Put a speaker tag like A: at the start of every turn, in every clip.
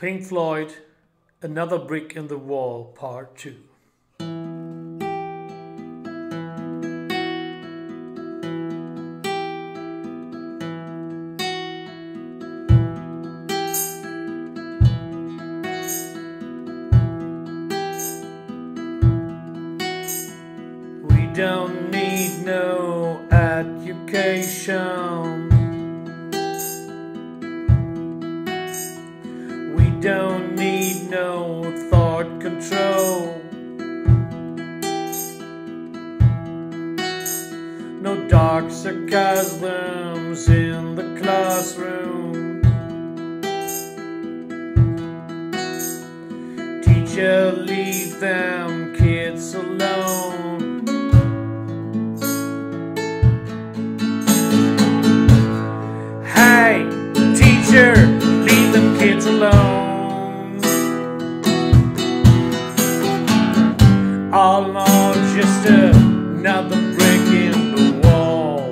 A: Pink Floyd, Another Brick in the Wall, Part 2. We don't need no education. We don't need no thought control. No dark sarcasms in the classroom. Teacher, leave them kids alone. Hey, teacher, leave them kids alone. All in all, just another brick in the wall.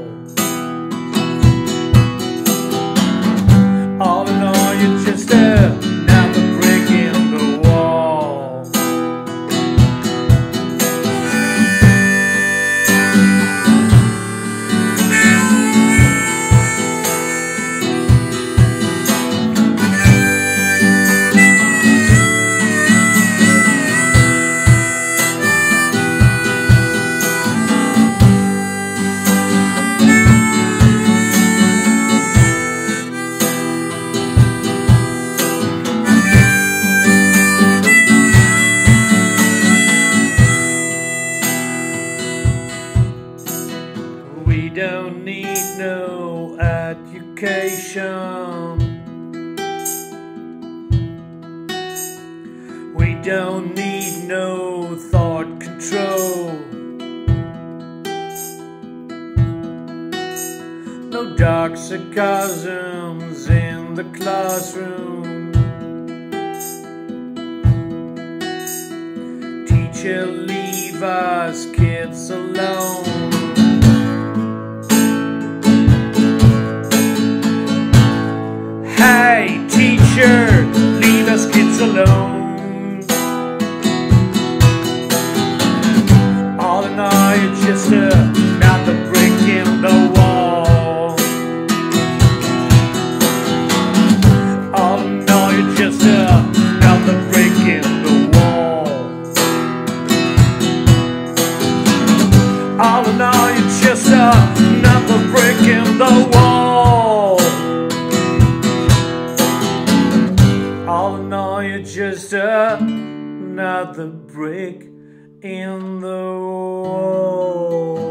A: All in all, you're just another brick in the wall. We don't need no education. We don't need no thought control. No dark sarcasms in the classroom. Teacher, leave us kids alone. Hey, teacher, leave us kids alone. All in all, you're just another brick in the wall. All in all, you're just another brick in the wall. All in all, you're just another brick in the wall. All in all, you're just another brick in the wall.